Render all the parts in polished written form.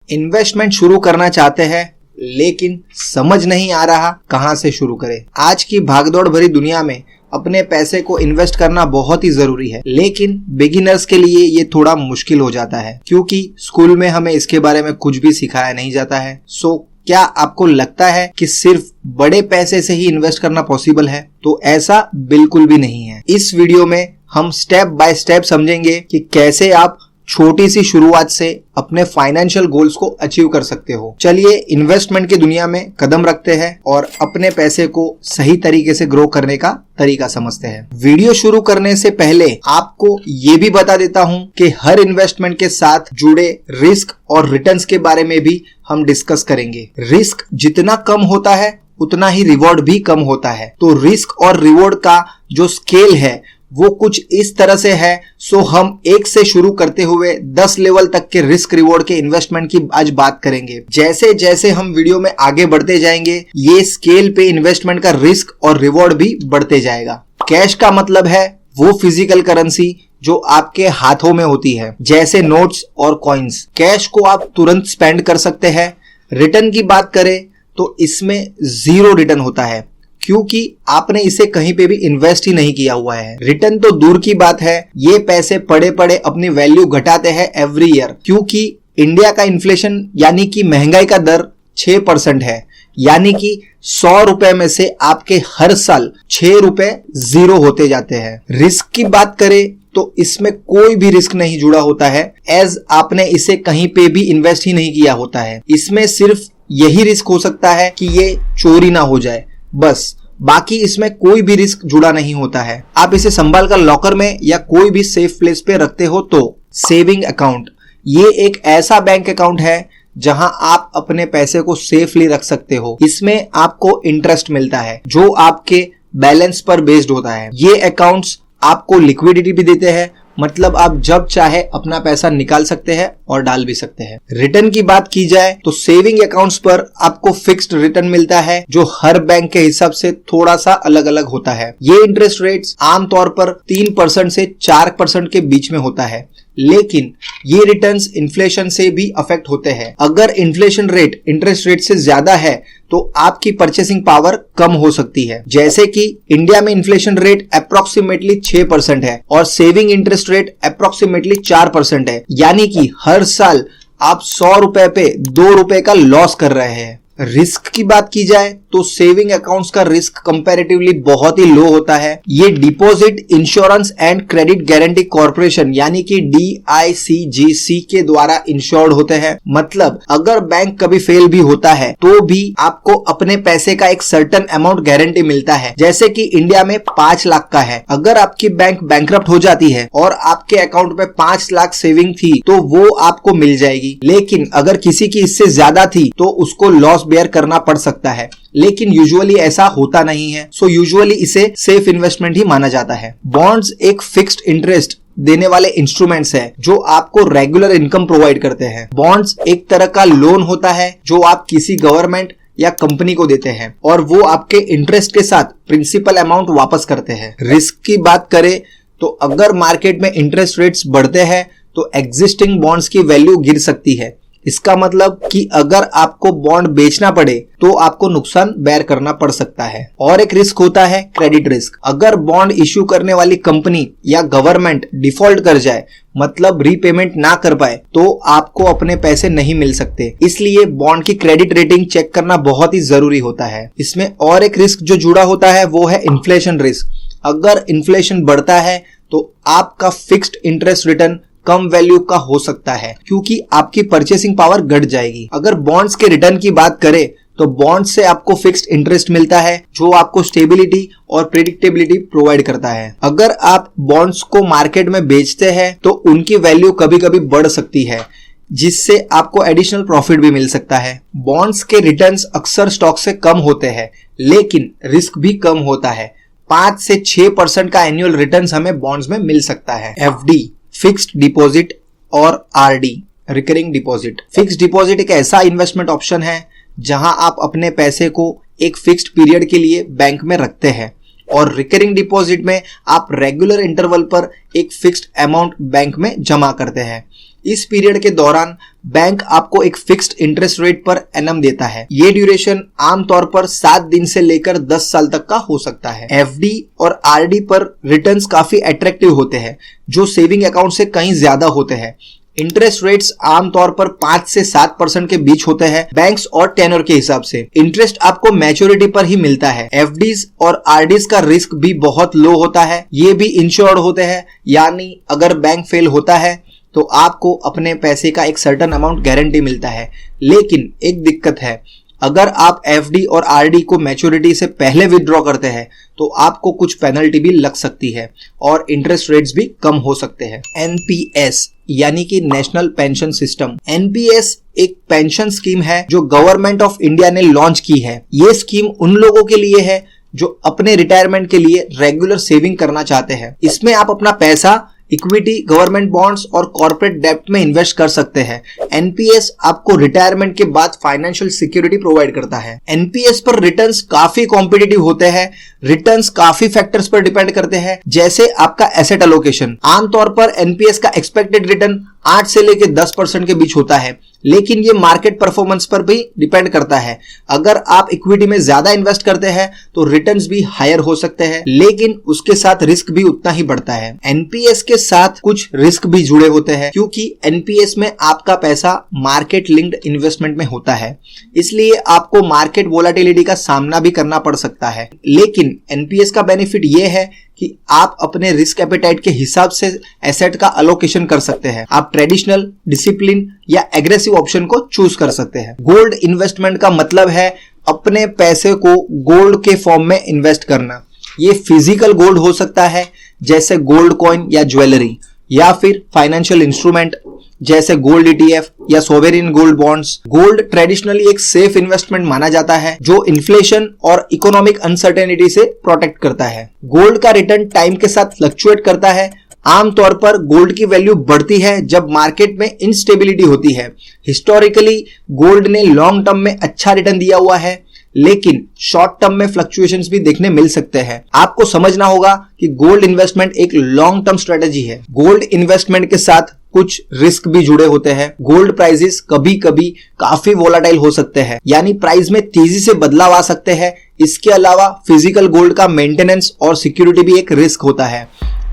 Investment शुरू करना चाहते हैं लेकिन समझ नहीं आ रहा कहां से शुरू करें। आज की भागदौड़ भरी दुनिया में अपने पैसे को इन्वेस्ट करना बहुत ही जरूरी है, लेकिन बिगिनर्स के लिए ये थोड़ा मुश्किल हो जाता है क्योंकि स्कूल में हमें इसके बारे में कुछ भी सिखाया नहीं जाता है। सो क्या आपको लगता है कि सिर्फ बड़े पैसे से ही इन्वेस्ट करना पॉसिबल है? तो ऐसा बिल्कुल भी नहीं है। इस वीडियो में हम स्टेप बाय स्टेप समझेंगे कि कैसे आप छोटी सी शुरुआत से अपने फाइनेंशियल गोल्स को अचीव कर सकते हो। चलिए इन्वेस्टमेंट की दुनिया में कदम रखते हैं और अपने पैसे को सही तरीके से ग्रो करने का तरीका समझते हैं। वीडियो शुरू करने से पहले आपको ये भी बता देता हूं कि हर इन्वेस्टमेंट के साथ जुड़े रिस्क और रिटर्न्स के बारे में भी हम डिस्कस करेंगे। रिस्क जितना कम होता है उतना ही रिवॉर्ड भी कम होता है। तो रिस्क और रिवॉर्ड का जो स्केल है वो कुछ इस तरह से है। सो हम 1 से शुरू करते हुए 10 लेवल तक के रिस्क रिवॉर्ड के इन्वेस्टमेंट की आज बात करेंगे। जैसे जैसे हम वीडियो में आगे बढ़ते जाएंगे ये स्केल पे इन्वेस्टमेंट का रिस्क और रिवॉर्ड भी बढ़ते जाएगा। कैश का मतलब है वो फिजिकल करेंसी जो आपके हाथों में होती है, जैसे नोट्स और कॉइन्स। कैश को आप तुरंत स्पेंड कर सकते हैं। रिटर्न की बात करें तो इसमें 0 रिटर्न होता है क्योंकि आपने इसे कहीं पे भी इन्वेस्ट ही नहीं किया हुआ है। रिटर्न तो दूर की बात है, ये पैसे पड़े पड़े अपनी वैल्यू घटाते हैं एवरी ईयर, क्योंकि इंडिया का इन्फ्लेशन यानी कि महंगाई का दर 6% है। यानी कि 100 रुपए में से आपके हर साल 6 रुपए जीरो होते जाते हैं। रिस्क की बात करें तो इसमें कोई भी रिस्क नहीं जुड़ा होता है, एज आपने इसे कहीं पे भी इन्वेस्ट ही नहीं किया होता है। इसमें सिर्फ यही रिस्क हो सकता है कि ये चोरी ना हो जाए, बस। बाकी इसमें कोई भी रिस्क जुड़ा नहीं होता है। आप इसे संभाल कर लॉकर में या कोई भी सेफ प्लेस पे रखते हो। तो सेविंग अकाउंट ये एक ऐसा बैंक अकाउंट है जहां आप अपने पैसे को सेफली रख सकते हो। इसमें आपको इंटरेस्ट मिलता है जो आपके बैलेंस पर बेस्ड होता है। ये अकाउंट्स आपको लिक्विडिटी भी देते हैं, मतलब आप जब चाहे अपना पैसा निकाल सकते हैं और डाल भी सकते हैं। रिटर्न की बात की जाए तो सेविंग अकाउंट्स पर आपको फिक्स्ड रिटर्न मिलता है जो हर बैंक के हिसाब से थोड़ा सा अलग अलग होता है। ये इंटरेस्ट रेट्स आमतौर पर 3% से 4% के बीच में होता है, लेकिन ये रिटर्न्स इन्फ्लेशन से भी अफेक्ट होते हैं। अगर इन्फ्लेशन रेट इंटरेस्ट रेट से ज्यादा है तो आपकी परचेसिंग पावर कम हो सकती है। जैसे कि इंडिया में इन्फ्लेशन रेट अप्रोक्सीमेटली 6% है और सेविंग इंटरेस्ट रेट अप्रोक्सीमेटली 4% है। यानी कि हर साल आप 100 रुपए पे 2 रुपए का लॉस कर रहे हैं। रिस्क की बात की जाए तो सेविंग अकाउंट्स का रिस्क कंपैरेटिवली बहुत ही लो होता है। ये deposit insurance and credit guarantee corporation यानी कि DICGC के द्वारा इंश्योर्ड होते हैं। मतलब अगर बैंक कभी फेल भी होता है तो भी आपको अपने पैसे का एक सर्टेन अमाउंट गारंटी मिलता है। जैसे कि इंडिया में 5 लाख का है, अगर आपकी बैंक बैंकरप्ट हो जाती है और आपके अकाउंट में 5 लाख सेविंग थी तो वो आपको मिल जाएगी। लेकिन अगर किसी की इससे ज्यादा थी तो उसको लॉस बेयर करना पड़ सकता है, लेकिन यूजुअली ऐसा होता नहीं है। सो यूजुअली इसे सेफ इन्वेस्टमेंट ही माना जाता है। बॉन्ड्स एक फिक्स्ड इंटरेस्ट देने वाले इंस्ट्रूमेंट्स हैं जो आपको रेगुलर इनकम प्रोवाइड करते हैं। बॉन्ड्स एक तरह का लोन होता है जो आप किसी गवर्नमेंट या कंपनी को देते हैं और वो आपके इंटरेस्ट के साथ प्रिंसिपल अमाउंट वापस करते हैं। रिस्क की बात करें तो अगर मार्केट में इंटरेस्ट रेट्स बढ़ते हैं तो एग्जिस्टिंग बॉन्ड्स की वैल्यू गिर सकती है। इसका मतलब कि अगर आपको बॉन्ड बेचना पड़े तो आपको नुकसान बेयर करना पड़ सकता है। और एक रिस्क होता है क्रेडिट रिस्क। अगर बॉन्ड इश्यू करने वाली कंपनी या गवर्नमेंट डिफॉल्ट कर जाए, मतलब रीपेमेंट ना कर पाए, तो आपको अपने पैसे नहीं मिल सकते। इसलिए बॉन्ड की क्रेडिट रेटिंग चेक करना बहुत ही जरूरी होता है। इसमें और एक रिस्क जो जुड़ा होता है वो है इन्फ्लेशन रिस्क। अगर इन्फ्लेशन बढ़ता है तो आपका फिक्स्ड इंटरेस्ट रिटर्न कम वैल्यू का हो सकता है क्योंकि आपकी परचेसिंग पावर घट जाएगी। अगर बॉन्ड्स के रिटर्न की बात करें तो बॉन्ड से आपको फिक्स्ड इंटरेस्ट मिलता है जो आपको स्टेबिलिटी और प्रेडिक्टेबिलिटी प्रोवाइड करता है। अगर आप बॉन्ड्स को मार्केट में बेचते हैं तो उनकी वैल्यू कभी कभी बढ़ सकती है, जिससे आपको एडिशनल प्रॉफिट भी मिल सकता है। बॉन्ड्स के रिटर्न्स अक्सर स्टॉक से कम होते हैं, लेकिन रिस्क भी कम होता है। 5 से 6% का एनुअल रिटर्न्स हमें बॉन्ड्स में मिल सकता है। FD फिक्स्ड डिपॉजिट और RD recurring deposit. Fixed deposit एक ऐसा इन्वेस्टमेंट ऑप्शन है जहां आप अपने पैसे को एक फिक्स्ड पीरियड के लिए बैंक में रखते हैं और रिकरिंग डिपॉजिट में आप रेगुलर इंटरवल पर एक फिक्स्ड अमाउंट बैंक में जमा करते हैं। इस पीरियड के दौरान बैंक आपको एक fixed interest rate per annum देता है। ये ड्यूरेशन आमतौर पर 7 दिन से लेकर 10 साल तक का हो सकता है। एफडी और आरडी पर रिटर्न्स काफी अट्रैक्टिव होते हैं, जो सेविंग अकाउंट से कहीं ज्यादा होते हैं। इंटरेस्ट रेट्स आमतौर पर 5 से 7% के बीच होते हैं बैंक्स और टेनर के हिसाब से। इंटरेस्ट आपको मैच्योरिटी पर ही मिलता है। एफडीज और आरडीज का रिस्क भी बहुत लो होता है। ये भी इंश्योर्ड होते हैं, यानी अगर बैंक फेल होता है तो आपको अपने पैसे का एक सर्टेन अमाउंट गारंटी मिलता है। लेकिन एक दिक्कत है, अगर आप एफडी और आरडी को मैच्योरिटी से पहले विथड्रॉ करते हैं तो आपको कुछ पेनल्टी भी लग सकती है और इंटरेस्ट रेट्स भी कम हो सकते हैं। एनपीएस यानी कि नेशनल पेंशन सिस्टम। एनपीएस एक पेंशन स्कीम है जो गवर्नमेंट ऑफ इंडिया ने लॉन्च की है। ये स्कीम उन लोगों के लिए है जो अपने रिटायरमेंट के लिए रेगुलर सेविंग करना चाहते हैं। इसमें आप अपना पैसा इक्विटी, गवर्नमेंट बॉन्ड्स और कॉर्पोरेट डेब्ट में इन्वेस्ट कर सकते हैं। एनपीएस आपको रिटायरमेंट के बाद फाइनेंशियल सिक्योरिटी प्रोवाइड करता है। एनपीएस पर रिटर्न्स काफी कॉम्पिटिटिव होते हैं। रिटर्न्स काफी फैक्टर्स पर डिपेंड करते हैं, जैसे आपका एसेट एलोकेशन। आमतौर पर एनपीएस का एक्सपेक्टेड रिटर्न 8 से लेकर 10% के बीच होता है, लेकिन ये मार्केट परफॉर्मेंस पर भी डिपेंड करता है। अगर आप इक्विटी में ज्यादा इन्वेस्ट करते हैं तो रिटर्न्स भी हायर हो सकते हैं, लेकिन उसके साथ रिस्क भी उतना ही बढ़ता है। एनपीएस के साथ कुछ रिस्क भी जुड़े होते हैं, क्योंकि एनपीएस में आपका पैसा मार्केट लिंक्ड इन्वेस्टमेंट में होता है, इसलिए आपको मार्केट वोलाटिलिटी का सामना भी करना पड़ सकता है। लेकिन एनपीएस का बेनिफिट यह है कि आप अपने रिस्क एपेटाइट के हिसाब से एसेट का अलोकेशन कर सकते हैं। आप ट्रेडिशनल, डिसिप्लिन या एग्रेसिव ऑप्शन को चूज कर सकते हैं। गोल्ड इन्वेस्टमेंट का मतलब है अपने पैसे को गोल्ड के फॉर्म में इन्वेस्ट करना। ये फिजिकल गोल्ड हो सकता है, जैसे गोल्ड कॉइन या ज्वेलरी, या फिर फाइनेंशियल इंस्ट्रूमेंट जैसे गोल्ड ईटीएफ या सोवेरिन गोल्ड बॉन्ड्स। गोल्ड ट्रेडिशनली एक सेफ इन्वेस्टमेंट माना जाता है जो इन्फ्लेशन और इकोनॉमिक अनसर्टेनिटी से प्रोटेक्ट करता है। गोल्ड का रिटर्न टाइम के साथ फ्लक्चुएट करता है। आमतौर पर गोल्ड की वैल्यू बढ़ती है जब मार्केट में इनस्टेबिलिटी होती है। हिस्टोरिकली गोल्ड ने लॉन्ग टर्म में अच्छा रिटर्न दिया हुआ है, लेकिन शॉर्ट टर्म में फ्लक्चुएशंस भी देखने मिल सकते हैं। आपको समझना होगा कि गोल्ड इन्वेस्टमेंट एक लॉन्ग टर्म स्ट्रेटेजी है। गोल्ड इन्वेस्टमेंट के साथ कुछ रिस्क भी जुड़े होते हैं। गोल्ड प्राइसेस कभी कभी काफी वोलाटाइल हो सकते हैं, यानी प्राइस में तेजी से बदलाव आ सकते हैं। इसके अलावा फिजिकल गोल्ड का मेंटेनेंस और सिक्योरिटी भी एक रिस्क होता है।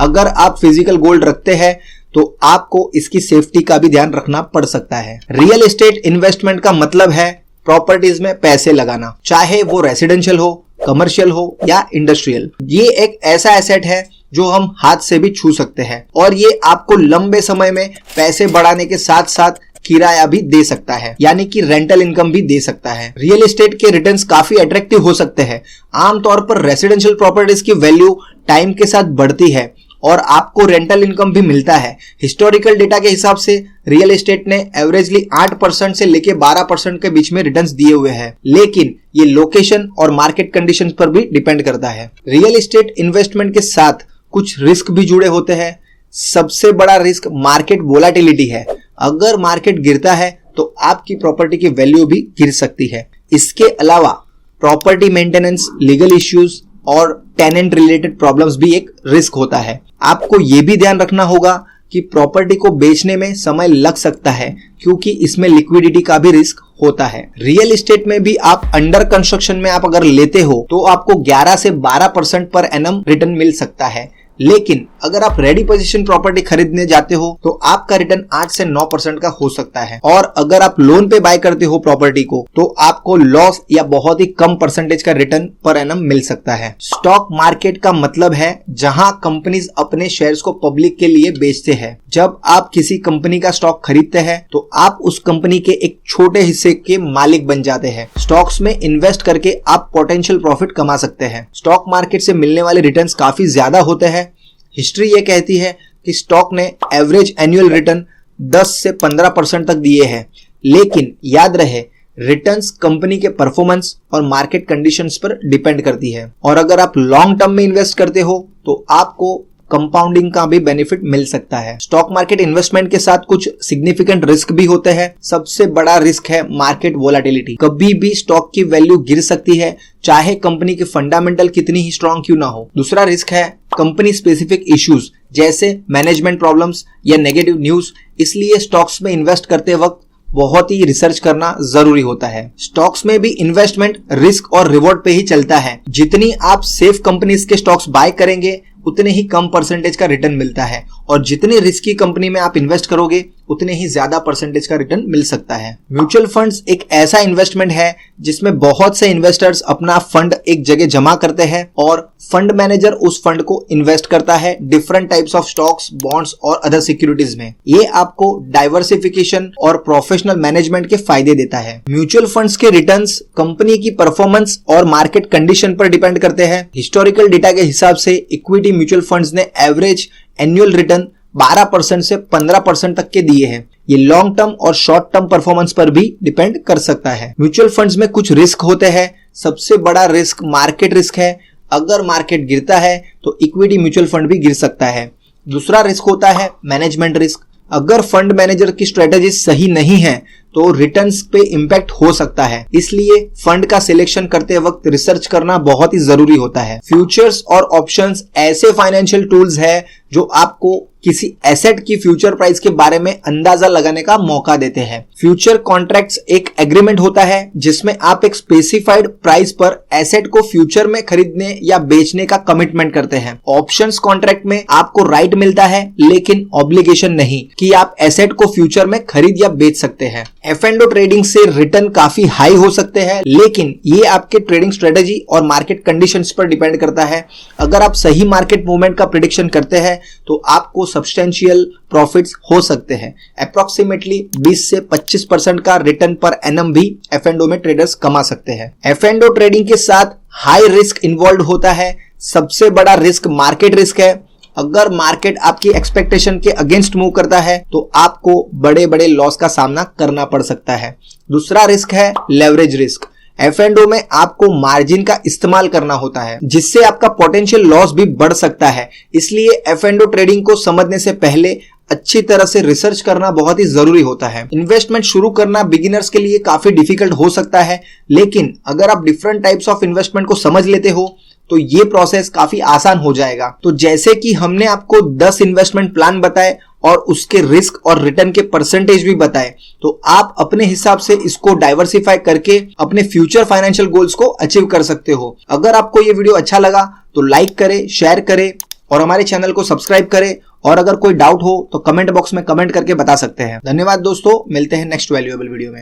अगर आप फिजिकल गोल्ड रखते हैं तो आपको इसकी सेफ्टी का भी ध्यान रखना पड़ सकता है। रियल एस्टेट इन्वेस्टमेंट का मतलब है प्रॉपर्टीज में पैसे लगाना, चाहे वो रेसिडेंशियल हो, कमर्शियल हो या इंडस्ट्रियल। ये एक ऐसा एसेट है जो हम हाथ से भी छू सकते हैं और ये आपको लंबे समय में पैसे बढ़ाने के साथ साथ किराया भी दे सकता है, यानी कि रेंटल इनकम भी दे सकता है। रियल एस्टेट के रिटर्न्स काफी अट्रैक्टिव हो सकते हैं। आमतौर पर रेसिडेंशियल प्रॉपर्टीज की वैल्यू टाइम के साथ बढ़ती है और आपको रेंटल इनकम भी मिलता है। हिस्टोरिकल डेटा के हिसाब से रियल एस्टेट ने एवरेजली 8% से लेके 12% के बीच में रिटर्न्स दिए हुए हैं, लेकिन ये लोकेशन और मार्केट कंडीशंस पर भी डिपेंड करता है। रियल एस्टेट इन्वेस्टमेंट के साथ कुछ रिस्क भी जुड़े होते हैं। सबसे बड़ा रिस्क मार्केट वोलाटिलिटी है। अगर मार्केट गिरता है तो आपकी प्रॉपर्टी की वैल्यू भी गिर सकती है। इसके अलावा प्रॉपर्टी मेंटेनेंस, लीगल इश्यूज और टेनेंट रिलेटेड प्रॉब्लम्स भी एक रिस्क होता है। आपको यह भी ध्यान रखना होगा कि प्रॉपर्टी को बेचने में समय लग सकता है, क्योंकि इसमें लिक्विडिटी का भी रिस्क होता है। रियल एस्टेट में भी आप अंडर कंस्ट्रक्शन में आप अगर लेते हो तो आपको 11 से 12% पर एनम रिटर्न मिल सकता है, लेकिन अगर आप रेडी पोजीशन प्रॉपर्टी खरीदने जाते हो तो आपका रिटर्न 8 से 9% का हो सकता है। और अगर आप लोन पे बाय करते हो प्रॉपर्टी को तो आपको लॉस या बहुत ही कम परसेंटेज का रिटर्न पर एनम मिल सकता है। स्टॉक मार्केट का मतलब है जहां कंपनीज अपने शेयर्स को पब्लिक के लिए बेचते हैं। जब आप किसी कंपनी का स्टॉक खरीदते हैं तो आप उस कंपनी के एक छोटे हिस्से के मालिक बन जाते हैं। स्टॉक्स में इन्वेस्ट करके आप पोटेंशियल प्रॉफिट कमा सकते हैं। स्टॉक मार्केट से मिलने वाले रिटर्न्स काफी ज्यादा होते हैं। हिस्ट्री ये कहती है कि स्टॉक ने एवरेज एनुअल रिटर्न 10 से 15% तक दिए हैं, लेकिन याद रहे रिटर्न्स कंपनी के परफॉर्मेंस और मार्केट कंडीशंस पर डिपेंड करती है। और अगर आप लॉन्ग टर्म में इन्वेस्ट करते हो तो आपको कंपाउंडिंग का भी बेनिफिट मिल सकता है। स्टॉक मार्केट इन्वेस्टमेंट के साथ कुछ सिग्निफिकेंट रिस्क भी होते हैं। सबसे बड़ा रिस्क है मार्केट वोलाटिलिटी। कभी भी स्टॉक की वैल्यू गिर सकती है, चाहे कंपनी के फंडामेंटल कितनी ही स्ट्रांग क्यों ना हो। दूसरा रिस्क है कंपनी स्पेसिफिक इश्यूज, जैसे मैनेजमेंट प्रॉब्लम्स या नेगेटिव न्यूज। इसलिए स्टॉक्स में इन्वेस्ट करते वक्त बहुत ही रिसर्च करना जरूरी होता है। स्टॉक्स में भी इन्वेस्टमेंट रिस्क और रिवॉर्ड पे ही चलता है। जितनी आप सेफ कंपनीज के स्टॉक्स बाय करेंगे उतने ही कम परसेंटेज का रिटर्न मिलता है, और जितनी रिस्की कंपनी में आप इन्वेस्ट करोगे उतने ही ज्यादा परसेंटेज का रिटर्न मिल सकता है। म्यूचुअल फंड्स एक ऐसा इन्वेस्टमेंट है जिसमें बहुत से इन्वेस्टर्स अपना फंड एक जगह जमा करते हैं और फंड मैनेजर उस फंड को इन्वेस्ट करता है different types of stocks, bonds और अदर सिक्योरिटीज में। ये आपको डाइवर्सिफिकेशन और प्रोफेशनल मैनेजमेंट के फायदे देता है। म्यूचुअल फंड्स के रिटर्न्स कंपनी की परफॉर्मेंस और मार्केट कंडीशन पर डिपेंड करते हैं। हिस्टोरिकल डेटा के हिसाब से इक्विटी म्यूचुअल फंड्स ने एवरेज एनुअल रिटर्न 12% से 15% तक के दिए हैं। ये लॉन्ग टर्म और शॉर्ट टर्म परफॉर्मेंस पर भी डिपेंड कर सकता है। म्यूचुअल फंड्स में कुछ रिस्क होते हैं। सबसे बड़ा रिस्क मार्केट रिस्क है। अगर मार्केट गिरता है तो इक्विटी म्यूचुअल फंड भी गिर सकता है। दूसरा रिस्क होता है मैनेजमेंट रिस्क। अगर फंड मैनेजर की स्ट्रेटेजी सही नहीं है तो रिटर्न्स पे इंपैक्ट हो सकता है। इसलिए फंड का सिलेक्शन करते वक्त रिसर्च करना बहुत ही जरूरी होता है। फ्यूचर्स और ऑप्शंस ऐसे फाइनेंशियल टूल्स है जो आपको किसी एसेट की फ्यूचर प्राइस के बारे में अंदाजा लगाने का मौका देते हैं। फ्यूचर कॉन्ट्रैक्ट्स एक एग्रीमेंट होता है जिसमें आप एक स्पेसिफाइड प्राइस पर एसेट को फ्यूचर में खरीदने या बेचने का कमिटमेंट करते हैं। ऑप्शंस कॉन्ट्रैक्ट में आपको राइट मिलता है लेकिन ऑब्लिगेशन नहीं कि आप एसेट को फ्यूचर में खरीद या बेच सकते हैं। F&O ट्रेडिंग से रिटर्न काफी हाई हो सकते हैं, लेकिन ये आपके ट्रेडिंग स्ट्रेटेजी और मार्केट कंडीशंस पर डिपेंड करता है। अगर आप सही मार्केट मूवमेंट का प्रेडिक्शन करते हैं तो आपको सब्सटेंशियल प्रॉफिट्स हो सकते हैं। अप्रोक्सीमेटली 20 से 25% का रिटर्न पर एनम भी F&O में ट्रेडर्स कमा सकते हैं। F&O ट्रेडिंग के साथ हाई रिस्क इन्वॉल्व होता है। सबसे बड़ा रिस्क मार्केट रिस्क है। अगर मार्केट आपकी एक्सपेक्टेशन के अगेंस्ट मूव करता है तो आपको बड़े बड़े लॉस का सामना करना पड़ सकता है। दूसरा रिस्क है लेवरेज रिस्क। F&O में आपको मार्जिन का इस्तेमाल करना होता है जिससे आपका पोटेंशियल लॉस भी बढ़ सकता है। इसलिए F&O ट्रेडिंग को समझने से पहले अच्छी तरह से रिसर्च करना बहुत ही जरूरी होता है। इन्वेस्टमेंट शुरू करना बिगिनर्स के लिए काफी डिफिकल्ट हो सकता है, लेकिन अगर आप डिफरेंट टाइप्स ऑफ इन्वेस्टमेंट को समझ लेते हो तो ये प्रोसेस काफी आसान हो जाएगा। तो जैसे कि हमने आपको 10 इन्वेस्टमेंट प्लान बताए और उसके रिस्क और रिटर्न के परसेंटेज भी बताए, तो आप अपने हिसाब से इसको डाइवर्सिफाई करके अपने फ्यूचर फाइनेंशियल गोल्स को अचीव कर सकते हो। अगर आपको ये वीडियो अच्छा लगा तो लाइक करें, शेयर करें और हमारे चैनल को सब्सक्राइब करें। और अगर कोई डाउट हो तो कमेंट बॉक्स में कमेंट करके बता सकते हैं। धन्यवाद दोस्तों, मिलते हैं नेक्स्ट वैल्यूएबल वीडियो में।